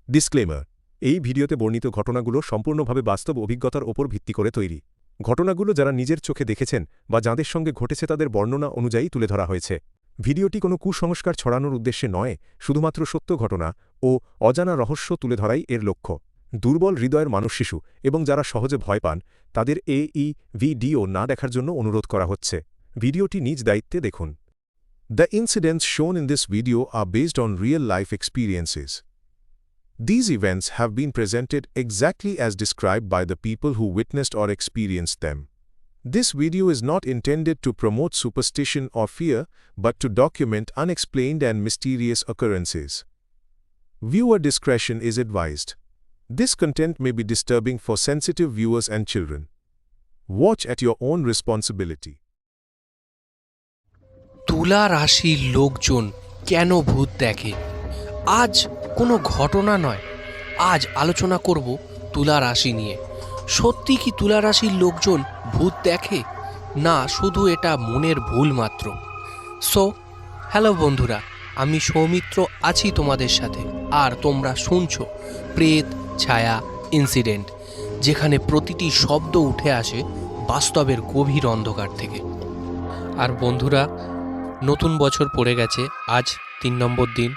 Disclaimer, এই ভিডিওতে বর্ণিত ঘটনাগুলো সম্পূর্ণভাবে বাস্তব অভিজ্ঞতার ওপর ভিত্তি করে তৈরি। ঘটনাগুলো যারা নিজের চোখে দেখেছেন বা যাঁদের সঙ্গে ঘটেছে তাদের বর্ণনা অনুযায়ী তুলে ধরা হয়েছে। ভিডিওটি কোনো কুসংস্কার ছড়ানোর উদ্দেশ্যে নয়, শুধুমাত্র সত্য ঘটনা ও অজানা রহস্য তুলে ধরাই এর লক্ষ্য। দুর্বল হৃদয়ের মানুষ শিশু এবং যারা সহজে ভয় পান তাদের এই ভিডিও না দেখার জন্য অনুরোধ করা হচ্ছে। ভিডিওটি নিজ দায়িত্বে দেখুন। The incidents shown in this video are based on real-life experiences. These events have been presented exactly as described by the people who witnessed or experienced them. This video is not intended to promote superstition or fear, but to document unexplained and mysterious occurrences. Viewer discretion is advised. This content may be disturbing for sensitive viewers and children. Watch at your own responsibility. তুলা রাশির লোকজন কেন ভূত দেখে? আজ কোনো ঘটনা নয়, আজ আলোচনা করব তুলা রাশি নিয়ে। সত্যি কি তুলা রাশির লোকজন ভূত দেখে, না শুধু এটা মনের ভুল মাত্র? হ্যালো বন্ধুরা, আমি সৌমিত্র আছি তোমাদের সাথে, আর তোমরা শুনছো প্রেত ছায়া ইনসিডেন্ট, যেখানে প্রতিটি শব্দ উঠে আসে বাস্তবের গভীর অন্ধকার থেকে। আর বন্ধুরা, নতুন বছর পড়ে গেছে, আজ 3 নম্বর দিন।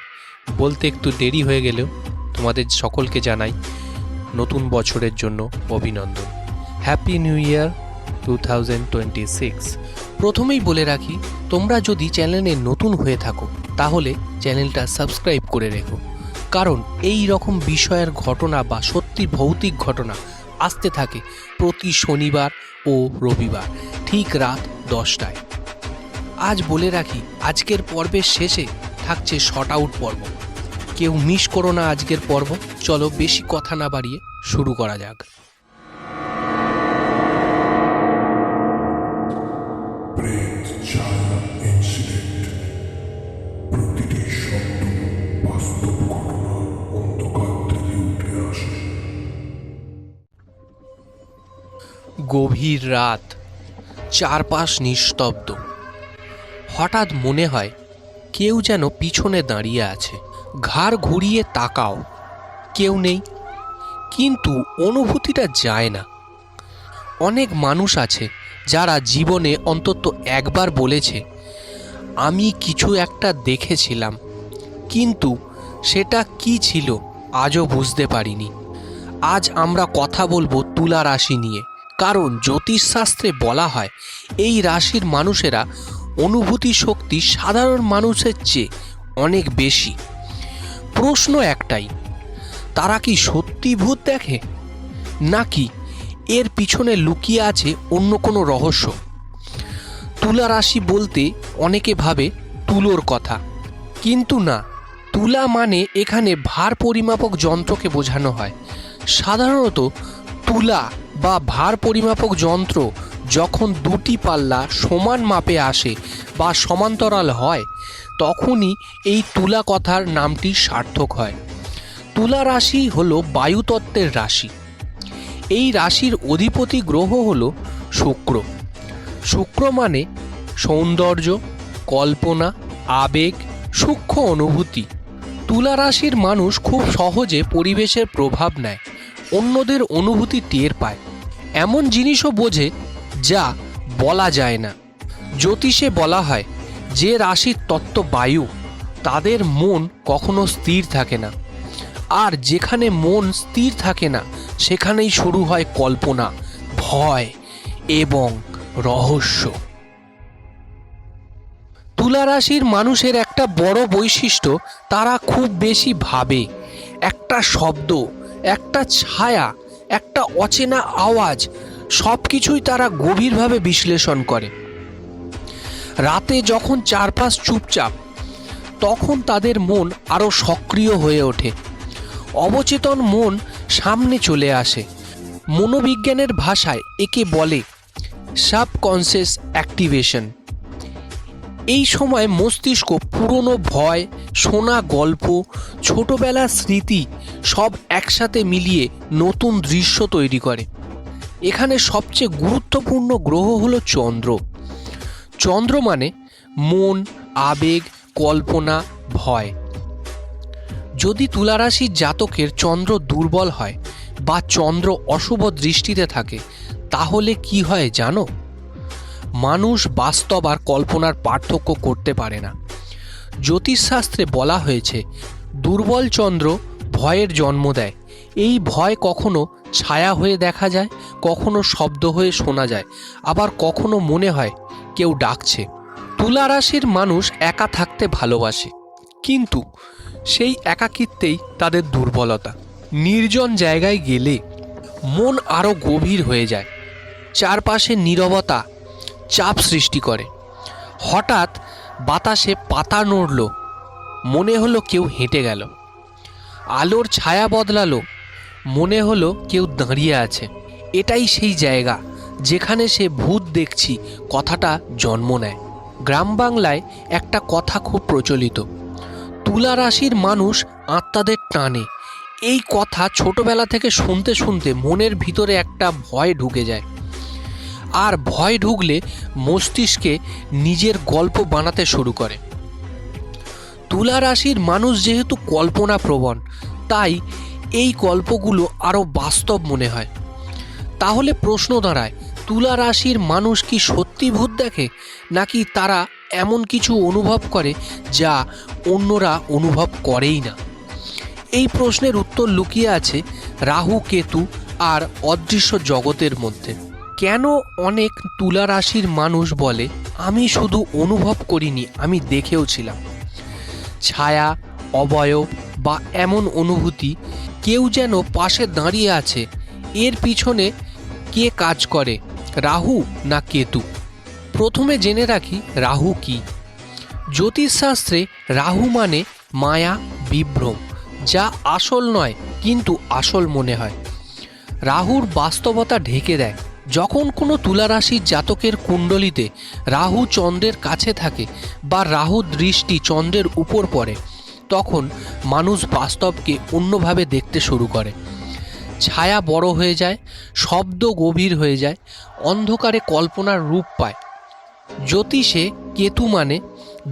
বলতে একটু দেরি হয়ে গেলেও তোমাদের সকলকে জানাই নতুন বছরের জন্য অভিনন্দন। Happy new year 2026। প্রথমেই বলে রাখি, তোমরা যদি চ্যানেলে নতুন হয়ে থাকো তাহলে চ্যানেলটা সাবস্ক্রাইব করে রেখো, কারণ এই রকম বিষয়ের ঘটনা বা সত্যি ভৌতিক ঘটনা আসতে থাকে প্রতি শনিবার ও রবিবার ঠিক রাত 10টায়। আজ বলে রাখি, আজকের পর্বের শেষে থাকছে শর্ট আউট পর্ব, কেউ মিস করো না আজকের পর্ব। চলো বেশি কথা না বাড়িয়ে শুরু করা যাক। গভীর রাত, চারপাশ নিস্তব্ধ। হঠাৎ মনে হয় কেউ যেন পিছনে দাঁড়িয়ে আছে। ঘাড় ঘুরিয়ে তাকাও, কেউ নেই, কিন্তু অনুভূতিটা যায় না। অনেক মানুষ আছে যারা জীবনে অন্তত একবার বলেছে, আমি কিছু একটা দেখেছিলাম, কিন্তু সেটা কি ছিল আজও বুঝতে পারিনি। আজ আমরা কথা বলবো তুলা রাশি নিয়ে, কারণ জ্যোতিষশাস্ত্রে বলা হয় এই রাশির মানুষেরা অনুভূতি শক্তি সাধারণ মানুষের চেয়ে অনেক বেশি। প্রশ্ন একটাই, তারা কি সত্যি ভূত দেখে, নাকি এর পিছনে লুকিয়ে আছে অন্য কোনো রহস্য? তুলা রাশি বলতে অনেকে ভাবে তুলোর কথা, কিন্তু না, তুলা মানে এখানে ভার পরিমাপক যন্ত্রকে বোঝানো হয়। সাধারণত তুলা বা ভার পরিমাপক যন্ত্র যখন দুটি পাল্লা সমান মাপে আসে বা সমান্তরাল হয়, তখনই এই তুলা কথার নামটি সার্থক হয়। তুলা রাশি হলো বায়ুতত্ত্বের রাশি। এই রাশির অধিপতি গ্রহ হলো শুক্র। শুক্র মানে সৌন্দর্য, কল্পনা, আবেগ, সূক্ষ্ম অনুভূতি। তুলা রাশির মানুষ খুব সহজে পরিবেশের প্রভাব নেয়, অন্যদের অনুভূতি টের পায়, এমন জিনিসও বোঝে যা বলা যায় না। জ্যোতিষে বলা হয় যে রাশির তত্ত্ব বায়ু, তাদের মন কখনো স্থির থাকে না, আর যেখানে মন স্থির থাকে না সেখানেই শুরু হয় কল্পনা, ভয় এবং রহস্য। তুলা রাশির মানুষের একটা বড় বৈশিষ্ট্য, তারা খুব বেশি ভাবে। একটা শব্দ, একটা ছায়া, একটা অচেনা আওয়াজ, সব কিছুই তারা গভীরভাবে বিশ্লেষণ করে। রাতে যখন চারপাশ চুপচাপ, তখন তাদের মন আরও সক্রিয় হয়ে ওঠে। অবচেতন মন সামনে চলে আসে। মনোবিজ্ঞানের ভাষায় একে বলে সাবকনসিয়াস অ্যাক্টিভেশন। এই সময় মস্তিষ্ক পুরনো ভয়, শোনা গল্প, ছোটবেলার স্মৃতি সব একসাথে মিলিয়ে নতুন দৃশ্য তৈরি করে। এখানে সবচেয়ে গুরুত্বপূর্ণ গ্রহ হলো চন্দ্র। চন্দ্র মানে মন, আবেগ, কল্পনা, ভয়। যদি তুলারাশির জাতকের চন্দ্র দুর্বল হয় বা চন্দ্র অশুভ দৃষ্টিতে থাকে তাহলে কি হয় জানো? মানুষ বাস্তব আর কল্পনার পার্থক্য করতে পারে না। জ্যোতিষশাস্ত্রে বলা হয়েছে দুর্বল চন্দ্র ভয়ের জন্ম দেয়। এই ভয় কখনো ছায়া হয়ে দেখা যায়, কখনো শব্দ হয়ে শোনা যায়, আবার কখনো মনে হয় কেউ ডাকছে। তুলা রাশির মানুষ একা থাকতে ভালোবাসে, কিন্তু সেই একাকিত্বেই তাদের দুর্বলতা। নির্জন জায়গায় গেলে মন আরও গভীর হয়ে যায়। চারপাশে নীরবতা চাপ সৃষ্টি করে। হঠাৎ বাতাসে পাতা নড়ল, মনে হলো কেউ হেঁটে গেল। আলোর ছায়া বদলালো, মনে হলো কেউ দাঁড়িয়ে আছে। এটাই সেই জায়গা যেখানে সে ভূত দেখছি কথাটা জন্ম নেয়। গ্রাম বাংলায় একটা কথা খুব প্রচলিত, তুলা রাশির মানুষ আত্মাদের টানে। এই কথা ছোটবেলা থেকে শুনতে শুনতে মনের ভিতরে একটা ভয় ঢুকে যায়, আর ভয় ঢুকলে মস্তিষ্কে নিজের গল্প বানাতে শুরু করে। তুলা রাশির মানুষ যেহেতু কল্পনা প্রবণ, তাই এই গল্পগুলো আরও বাস্তব মনে হয়। তাহলে প্রশ্ন দাঁড়ায়, তুলা রাশির মানুষ কি সত্যি ভূত দেখে, নাকি তারা এমন কিছু অনুভব করে যা অন্যরা অনুভব করেই না? এই প্রশ্নের উত্তর লুকিয়ে আছে রাহু কেতু আর অদৃশ্য জগতের মধ্যে। কেন অনেক তুলা রাশির মানুষ বলে আমি শুধু অনুভব করিনি, আমি দেখেও ছিলাম? ছায়া, অবয়ব বা এমন অনুভূতি কেউ যেন পাশে দাঁড়িয়ে আছে, এর পিছনে কে কাজ করে, রাহু না কেতু? প্রথমে জেনে রাখি রাহু কি। জ্যোতিষশাস্ত্রে রাহু মানে মায়া, বিভ্রম, যা আসল নয় কিন্তু আসল মনে হয়। রাহুর বাস্তবতা ঢেকে দেয়। যখন কোনো তুলা রাশির জাতকের কুণ্ডলিতে রাহু চন্দ্রের কাছে থাকে বা রাহু দৃষ্টি চন্দ্রের উপর পড়ে, তখন মানুষ বাস্তবকে অন্যভাবে দেখতে শুরু করে। ছায়া বড় হয়ে যায়, শব্দ গভীর হয়ে যায়, অন্ধকারে কল্পনার রূপ পায়। জ্যোতিষে কেতু মানে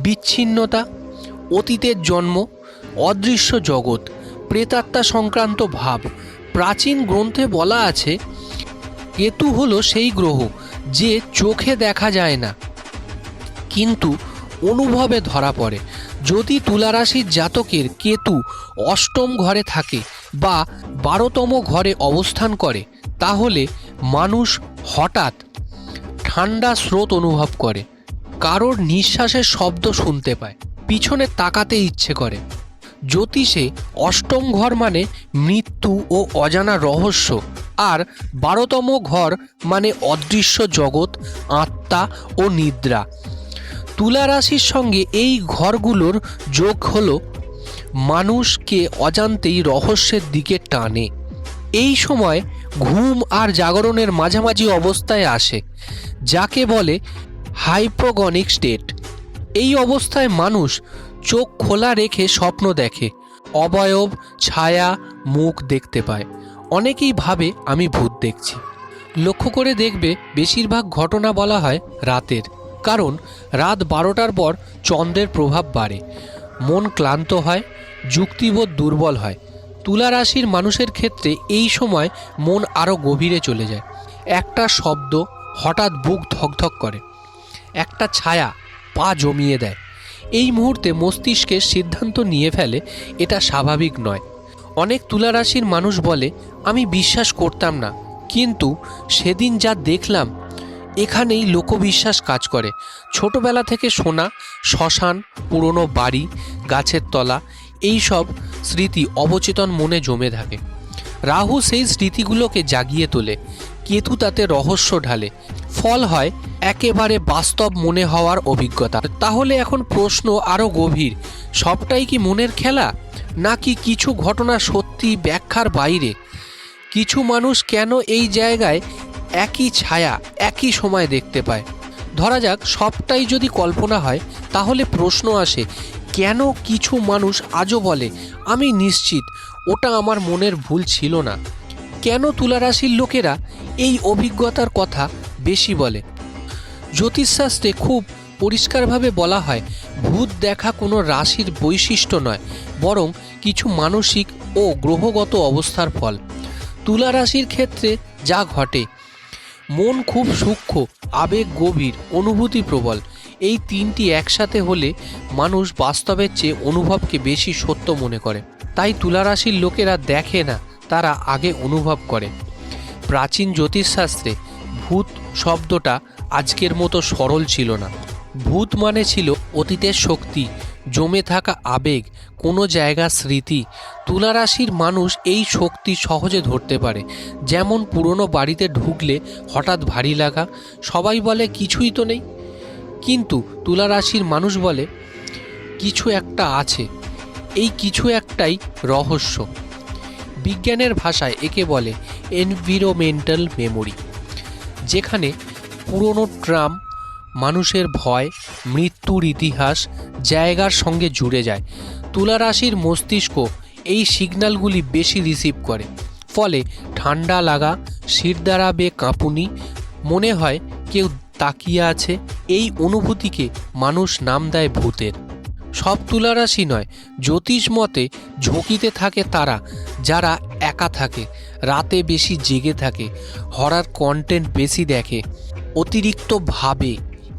বিচ্ছিন্নতা, অতীতের জন্ম, অদৃশ্য জগৎ, প্রেতাত্মা সংক্রান্ত ভাব। প্রাচীন গ্রন্থে বলা আছে কেতু হলো সেই গ্রহ যে চোখে দেখা যায় না কিন্তু অনুভবে ধরা পড়ে। যদি তুলা রাশির জাতকের কেতু অষ্টম ঘরে থাকে বা 12তম ঘরে অবস্থান করে, তাহলে মানুষ হঠাৎ ঠান্ডা স্রোত অনুভব করে, কারোর নিঃশ্বাসের শব্দ শুনতে পায়, পিছনে তাকাতে ইচ্ছে করে। জ্যোতিষে অষ্টম ঘর মানে মৃত্যু ও অজানা রহস্য, আর 12তম ঘর মানে অদৃশ্য জগৎ, আত্মা ও নিদ্রা। তুলা রাশির সঙ্গে এই ঘরগুলোর যোগ হলো মানুষকে অজান্তেই রহস্যের দিকে টানে। এই সময় ঘুম আর জাগরণের মাঝামাঝি অবস্থায় আসে, যাকে বলে হাইপোগনিক স্টেট। এই অবস্থায় মানুষ চোখ খোলা রেখে স্বপ্ন দেখে, অবয়ব, ছায়া, মুখ দেখতে পায়। অনেকেই ভাবে আমি ভূত দেখছি। লক্ষ্য করে দেখবে বেশিরভাগ ঘটনা বলা হয় রাতের, কারণ রাত 12টার পর চন্দ্রের প্রভাব বাড়ে, মন ক্লান্ত হয়, যুক্তিবোধ দুর্বল হয়। তুলা রাশির মানুষের ক্ষেত্রে এই সময় মন আরও গভীরে চলে যায়। একটা শব্দ হঠাৎ বুক ধকধক করে, একটা ছায়া পা জমিয়ে দেয়। এই মুহূর্তে মস্তিষ্কের সিদ্ধান্ত নিয়ে ফেলে এটা স্বাভাবিক নয়। অনেক তুলা রাশির মানুষ বলে আমি বিশ্বাস করতাম না, কিন্তু সেদিন যা দেখলাম। এখানেই লোকবিশ্বাস কাজ করে। ছোটবেলা থেকে শোনা শ্মশান, পুরনো বাড়ি, গাছের তলা, এই সব স্মৃতি অবচেতন মনে জমে থাকে। রাহু সেই স্মৃতিগুলোকে জাগিয়ে তোলে, কেতু তাতে রহস্য ঢালে। ফল হয় একেবারে বাস্তব মনে হওয়ার অভিজ্ঞতা। তাহলে এখন প্রশ্ন আরও গভীর, সবটাই কি মনের খেলা, নাকি কিছু ঘটনা সত্যি ব্যাখ্যার বাইরে? কিছু মানুষ কেন এই জায়গায় একই ছায়া একই সময় দেখতে পায়? ধরা যাক সবটাই যদি কল্পনা হয়, তাহলে প্রশ্ন আসে কেন কিছু মানুষ আজও বলে আমি নিশ্চিত ওটা আমার মনের ভুল ছিল না? কেন তুলা রাশির লোকেরা এই অভিজ্ঞতার কথা বেশি বলে? জ্যোতিষশাস্ত্রে খুব পরিষ্কারভাবে বলা হয় ভূত দেখা কোনো রাশির বৈশিষ্ট্য নয়, বরং কিছু মানসিক ও গ্রহগত অবস্থার ফল। তুলা রাশির ক্ষেত্রে যা ঘটে, মন খুব সূক্ষ্ম, আবেগ গভীর, অনুভূতি প্রবল। এই তিনটি একসাথে হলে মানুষ বাস্তবের চেয়ে অনুভবকে বেশি সত্য মনে করে। তাই তুলা রাশির লোকেরা দেখে না, তারা আগে অনুভব করে। প্রাচীন জ্যোতিষশাস্ত্রে ভূত শব্দটা আজকের মতো সরল ছিল না। ভূত মানে ছিল অতীতের শক্তি, জমে থাকা আবেগ, কোনো জায়গার স্মৃতি। তুলা রাশির মানুষ এই শক্তি সহজে ধরতে পারে। যেমন পুরনো বাড়িতে ঢুকলে হঠাৎ ভারী লাগা, সবাই বলে কিছুই তো নেই, কিন্তু তুলা রাশির মানুষ বলে কিছু একটা আছে। এই কিছু একটাই রহস্য। বিজ্ঞানের ভাষায় একে বলে এনভিরনমেন্টাল মেমোরি, যেখানে পুরনো ট্রাম, মানুষের ভয়, মৃত্যুর ইতিহাস জায়গার সঙ্গে জুড়ে যায়। তুলা রাশির মস্তিষ্ক এই সিগন্যালগুলি বেশি রিসিভ করে, ফলে ঠান্ডা লাগা, শিরদাঁড়াবে কাঁপুনি, মনে হয় কেউ তাকিয়ে আছে। এই অনুভূতিকে মানুষ নাম দেয় ভূতের। সব তুলা রাশি নয়, জ্যোতিষ মতে ঝুঁকিতে থাকে তারা যারা একা থাকে, রাতে বেশি জেগে থাকে, হরর কন্টেন্ট বেশি দেখে, অতিরিক্ত ভাবে।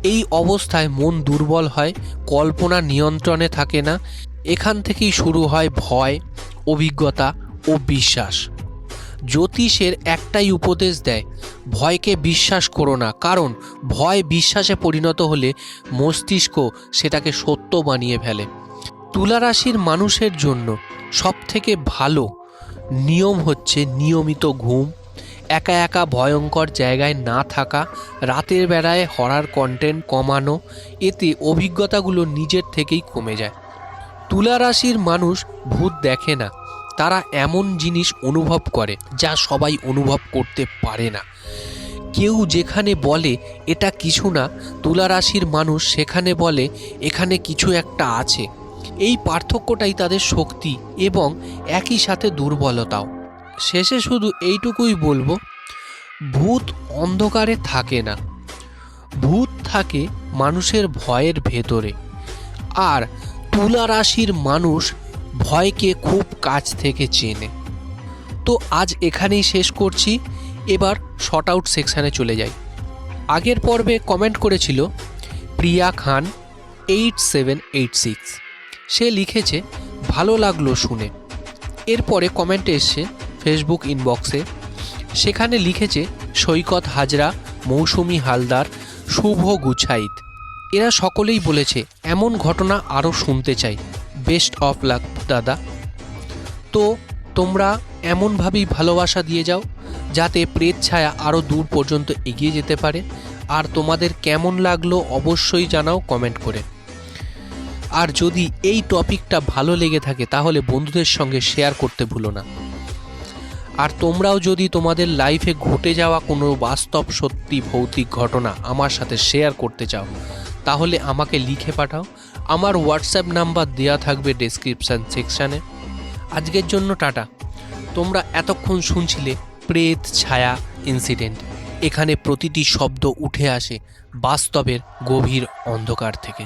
এই অবস্থায় মন দুর্বল হয়, কল্পনা নিয়ন্ত্রণে থাকে না। এখান থেকেই শুরু হয় ভয়, অভিজ্ঞতা ও বিশ্বাস। জ্যোতিষের একটাই উপদেশ দেয়, ভয়কে বিশ্বাস করো না, কারণ ভয় বিশ্বাসে পরিণত হলে মস্তিষ্ক সেটাকে সত্য বানিয়ে ফেলে। তুলা রাশির মানুষের জন্য সবথেকে ভালো নিয়ম হচ্ছে নিয়মিত ঘুম, একা একা ভয়ঙ্কর জায়গায় না থাকা, রাতের বেলায় হরর কন্টেন্ট কমানো। এতে অভিজ্ঞতাগুলো নিজের থেকেই কমে যায়। তুলা রাশির মানুষ ভূত দেখে না, তারা এমন জিনিস অনুভব করে যা সবাই অনুভব করতে পারে না। কেউ যেখানে বলে এটা কিছু না, তুলা রাশির মানুষ সেখানে বলে এখানে কিছু একটা আছে। এই পার্থক্যটাই তাদের শক্তি এবং একই সাথে দুর্বলতাও। শেষে শুধু এইটুকুই বলবো, ভূত অন্ধকারে থাকে না, ভূত থাকে মানুষের ভয়ের ভেতরে। আর তুলা রাশির মানুষ ভয়কে খুব কাছ থেকে চেনে। তো আজ এখানেই শেষ করছি, এবার শর্ট আউট সেকশানে চলে যাই। আগের পর্বে কমেন্ট করেছিল প্রিয়া খান 8786, সে লিখেছে ভালো লাগলো শুনে। এরপরে কমেন্ট এসছে ফেসবুক ইনবক্সে, সেখানে লিখেছে সৈকত হাজরা, মৌসুমি হালদার, শুভ গুছাইত। এরা সকলেই বলেছে এমন ঘটনা আরও শুনতে চাই, বেস্ট অফ লাক দাদা। তো তোমরা এমনভাবেই ভালোবাসা দিয়ে যাও যাতে প্রেত ছায়া আরও দূর পর্যন্ত এগিয়ে যেতে পারে। আর তোমাদের কেমন লাগলো অবশ্যই জানাও কমেন্ট করে। আর যদি এই টপিকটা ভালো লেগে থাকে তাহলে বন্ধুদের সঙ্গে শেয়ার করতে ভুলো না। আর তোমরাও যদি তোমাদের লাইফে ঘটে যাওয়া কোনো বাস্তব সত্যি ভৌতিক ঘটনা আমার সাথে শেয়ার করতে চাও তাহলে আমাকে লিখে পাঠাও। আমার হোয়াটসঅ্যাপ নাম্বার দেওয়া থাকবে ডেসক্রিপশান সেকশানে। আজকের জন্য টাটা। তোমরা এতক্ষণ শুনছিলে প্রেত ছায়া ইনসিডেন্ট। এখানে প্রতিটি শব্দ উঠে আসে বাস্তবের গভীর অন্ধকার থেকে।